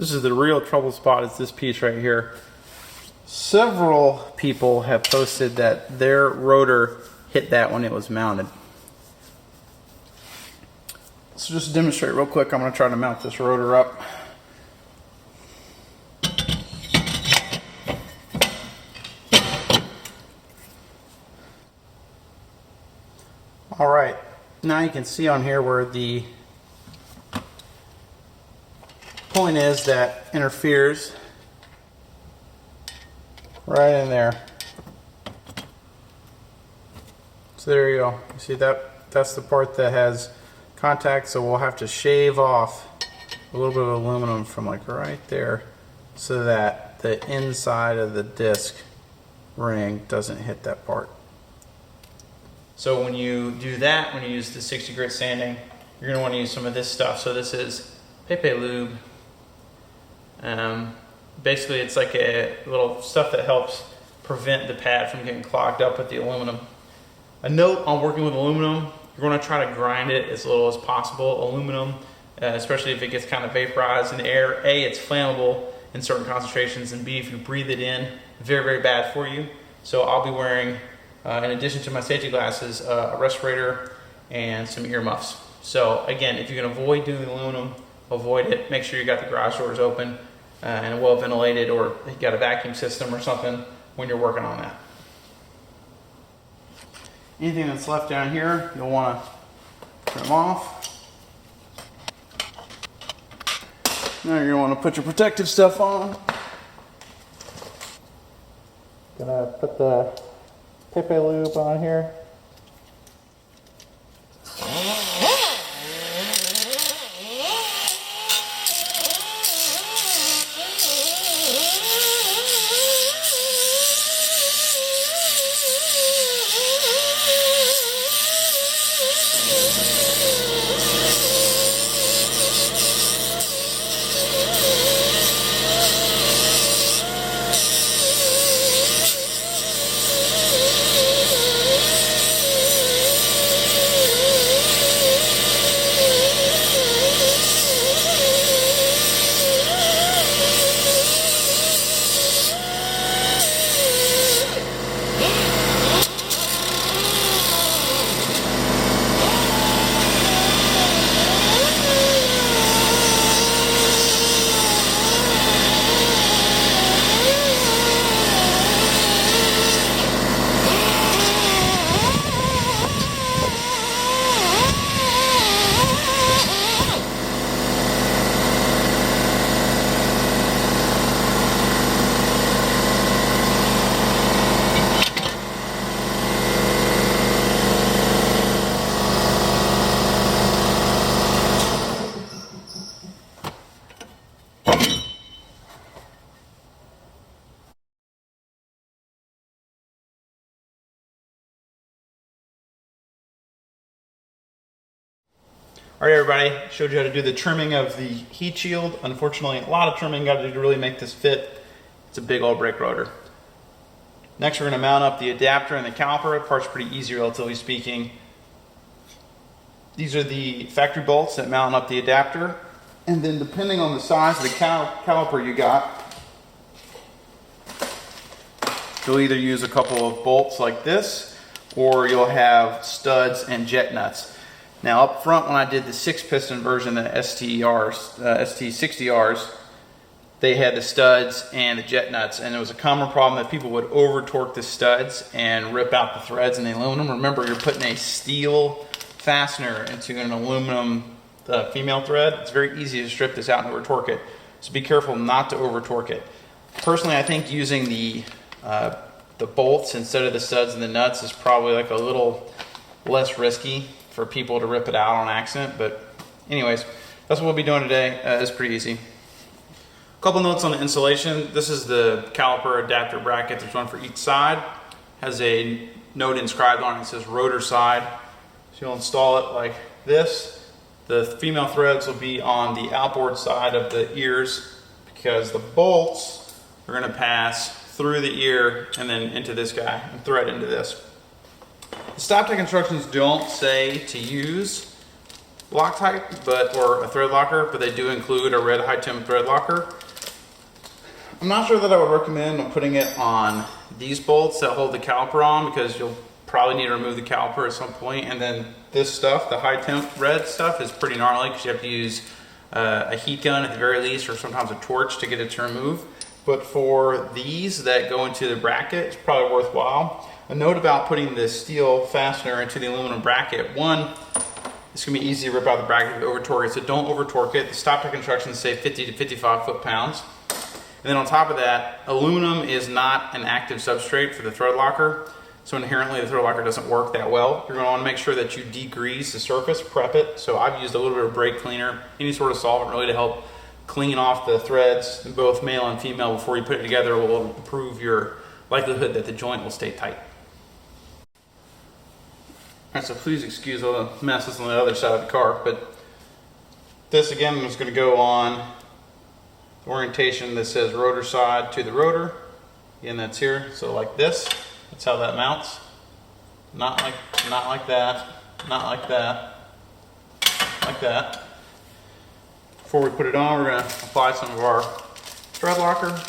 This is the real trouble spot, is this piece right here. Several people have posted that their rotor hit that when it was mounted. So just to demonstrate real quick, I'm going to try to mount this rotor up. Alright, now you can see on here where the point is that interferes right in there. So there you go. You see that? That's the part that has contact, so we'll have to shave off a little bit of aluminum from like right there so that the inside of the disc ring doesn't hit that part. So when you do that, when you use the 60 grit sanding, you're going to want to use some of this stuff. So this is Pepe Lube. Basically it's like a little stuff that helps prevent the pad from getting clogged up with the aluminum. A note on working with aluminum, you're going to try to grind it as little as possible. Aluminum, especially if it gets kind of vaporized in the air, A, it's flammable in certain concentrations, and B, if you breathe it in, very, very bad for you. So I'll be wearing, in addition to my safety glasses, a respirator and some earmuffs. So again, if you can avoid doing aluminum, avoid it. Make sure you got the garage doors open and well ventilated, or you got a vacuum system or something when you're working on that. Anything that's left down here, you'll want to trim off. Now you're going to want to put your protective stuff on. Gonna put the Pepe Lube on here. All right, everybody, showed you how to do the trimming of the heat shield. Unfortunately, a lot of trimming got to do to really make this fit. It's a big old brake rotor. Next, we're going to mount up the adapter and the caliper. The part's pretty easy, relatively speaking. These are the factory bolts that mount up the adapter. And then depending on the size of the caliper you got, you'll either use a couple of bolts like this, or you'll have studs and jet nuts. Now up front, when I did the 6-piston version, the ST60Rs, they had the studs and the jet nuts, and it was a common problem that people would over torque the studs and rip out the threads in the aluminum. Remember, you're putting a steel fastener into an aluminum female thread. It's very easy to strip this out and over torque it, so be careful not to over torque it. Personally, I think using the bolts instead of the studs and the nuts is probably like a little less risky for people to rip it out on accident. But anyways, that's what we'll be doing today. It's pretty easy. A couple notes on the installation. This is the caliper adapter bracket. There's one for each side. Has a note inscribed on it that says rotor side. So you'll install it like this. The female threads will be on the outboard side of the ears, because the bolts are going to pass through the ear and then into this guy and thread into this. The StopTech instructions don't say to use Loctite, or a thread locker, but they do include a red high temp thread locker. I'm not sure that I would recommend putting it on these bolts that hold the caliper on, because you'll probably need to remove the caliper at some point. And then this stuff, the high temp red stuff, is pretty gnarly because you have to use a heat gun at the very least, or sometimes a torch to get it to remove. But for these that go into the bracket, it's probably worthwhile. A note about putting the steel fastener into the aluminum bracket: one, it's gonna be easy to rip out the bracket if you over torque it, so don't over torque it. The Stop Tech instructions say 50 to 55 foot-pounds. And then on top of that, aluminum is not an active substrate for the thread locker, so inherently the thread locker doesn't work that well. You're going to want to make sure that you degrease the surface, prep it. So I've used a little bit of brake cleaner, any sort of solvent really, to help clean off the threads, both male and female, before you put it together. It will improve your likelihood that the joint will stay tight. All right, so please excuse all the messes on the other side of the car, but this again is going to go on orientation that says rotor side to the rotor. Again, that's here, so like this. That's how that mounts. Not like that, not like that, like that. Before we put it on, we're going to apply some of our thread locker.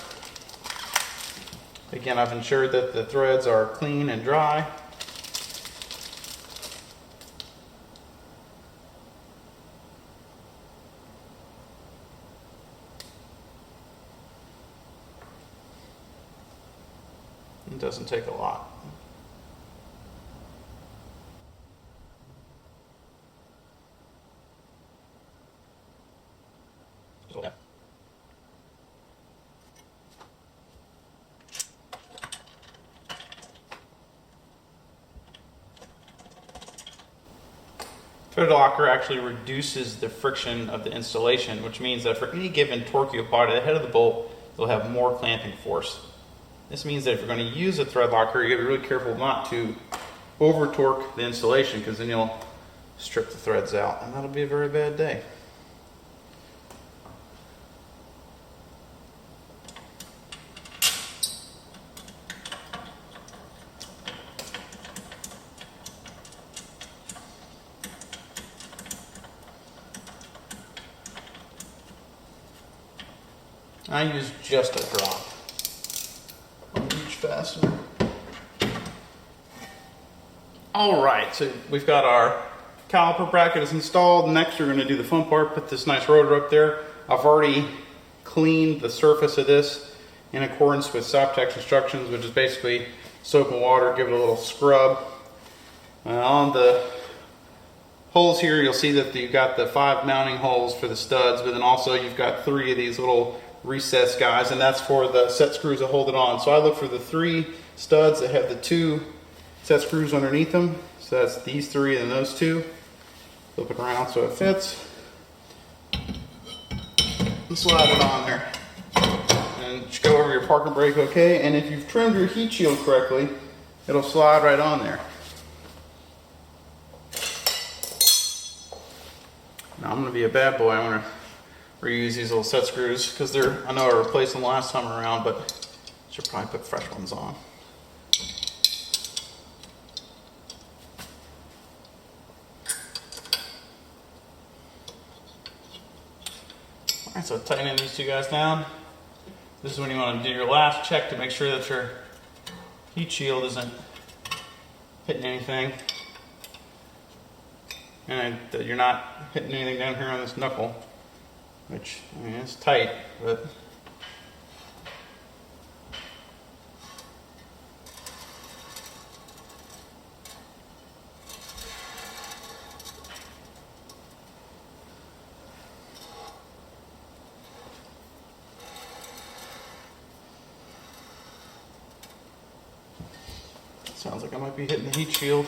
Again, I've ensured that the threads are clean and dry. It doesn't take a lot. Okay. Thread locker actually reduces the friction of the installation, which means that for any given torque you apply to the head of the bolt, you'll have more clamping force. This means that if you're going to use a thread locker, you got to be really careful not to over torque the installation, because then you'll strip the threads out, and that'll be a very bad day. I use just a drop on each fastener. All right, so we've got our caliper bracket is installed. Next, we're going to do the fun part, put this nice rotor up there. I've already cleaned the surface of this in accordance with Stop Tech instructions, which is basically soap and water, give it a little scrub. On the holes here, you'll see that you've got the 5 mounting holes for the studs, but then also you've got 3 of these little recess guys, and that's for the set screws that hold it on. So I look for the 3 studs that have the 2 set screws underneath them. So that's these 3 and those 2. Flip it around so it fits. And slide it on there. And just go over your parking brake okay. And if you've trimmed your heat shield correctly, it'll slide right on there. Now I'm going to be a bad boy. I'm going to reuse these little set screws because I know I replaced them last time around, but should probably put fresh ones on. Alright, so tightening these 2 guys down. This is when you want to do your last check to make sure that your heat shield isn't hitting anything, and that you're not hitting anything down here on this knuckle, which, I mean, it's tight, but sounds like I might be hitting the heat shield.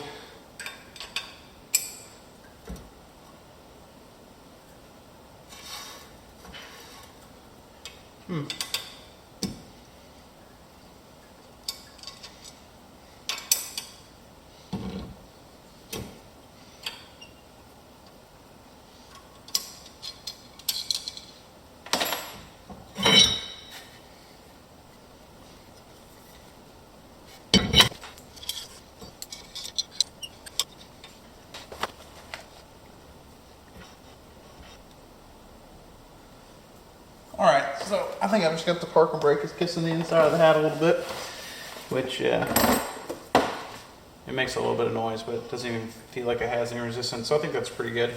So I think I've just got the parking brake is kissing the inside of the hat a little bit, which it makes a little bit of noise, but it doesn't even feel like it has any resistance. So I think that's pretty good.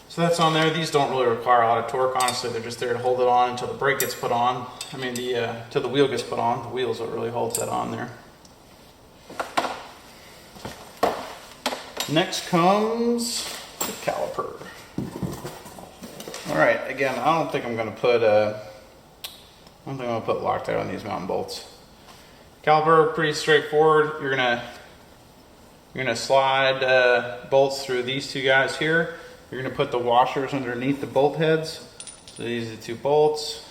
So that's on there. These don't really require a lot of torque. Honestly, they're just there to hold it on until the brake gets put on. I mean, till the wheel gets put on. The wheel's what really holds that on there. Next comes the caliper. All right. Again, I don't think I'm going to put Loctite on these mountain bolts. Caliper, pretty straightforward. You're gonna slide bolts through these two guys here. You're going to put the washers underneath the bolt heads. So these are the two bolts.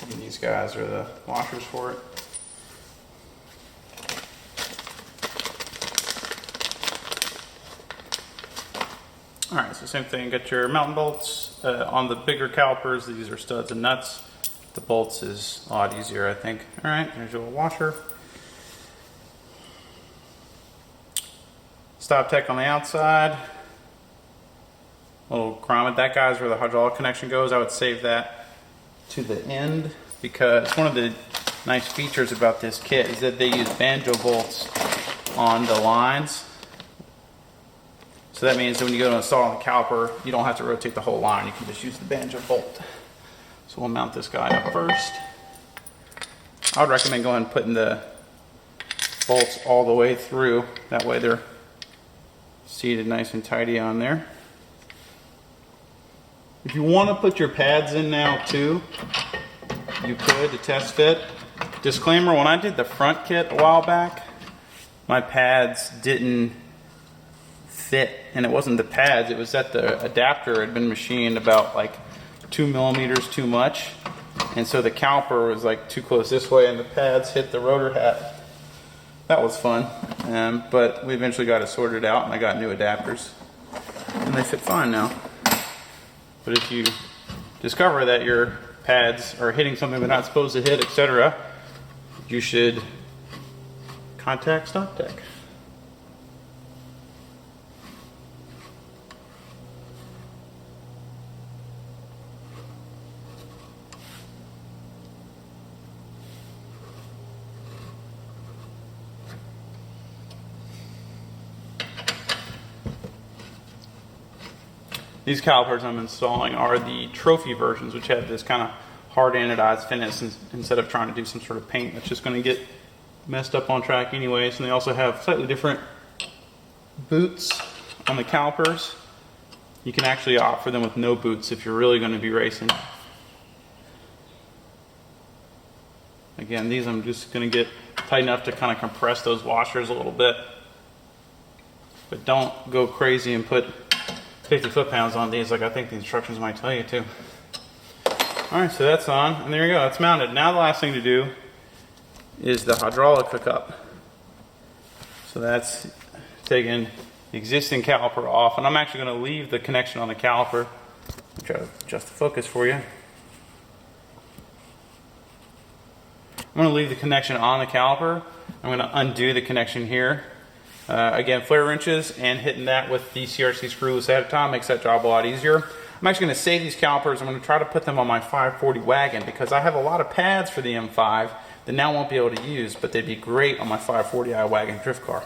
And these guys are the washers for it. Alright, so same thing, get your mountain bolts. On the bigger calipers, these are studs and nuts. The bolts is a lot easier, I think. Alright, there's your little washer. Stop tech on the outside. Little grommet. That guy's where the hydraulic connection goes. I would save that to the end because one of the nice features about this kit is that they use banjo bolts on the lines. So that means that when you go to install the caliper, you don't have to rotate the whole line. You can just use the banjo bolt. So we'll mount this guy up first. I would recommend going and putting the bolts all the way through. That way they're seated nice and tidy on there. If you want to put your pads in now too, you could to test fit. Disclaimer, when I did the front kit a while back, my pads didn't fit, and it wasn't the pads, it was that the adapter had been machined about like 2 millimeters too much, and so the caliper was like too close this way and the pads hit the rotor hat. That was fun, but we eventually got it sorted out and I got new adapters and they fit fine now. But if you discover that your pads are hitting something they're not supposed to hit, etc., you should contact StopTech. These calipers I'm installing are the trophy versions, which have this kind of hard anodized finish instead of trying to do some sort of paint that's just going to get messed up on track anyways. And they also have slightly different boots on the calipers. You can actually opt for them with no boots if you're really going to be racing. Again, these I'm just going to get tight enough to kind of compress those washers a little bit. But don't go crazy and put 50 foot-pounds on these like I think the instructions might tell you to. Alright, so that's on, and there you go, it's mounted. Now the last thing to do is the hydraulic hookup. So that's taking the existing caliper off, and I'm actually going to leave the connection on the caliper. I'll try to adjust the focus for you. I'm going to leave the connection on the caliper. I'm going to undo the connection here. Again, flare wrenches and hitting that with the CRC screws ahead of time makes that job a lot easier. I'm actually going to save these calipers. I'm going to try to put them on my 540 wagon because I have a lot of pads for the M5 that now won't be able to use, but they'd be great on my 540i wagon drift car.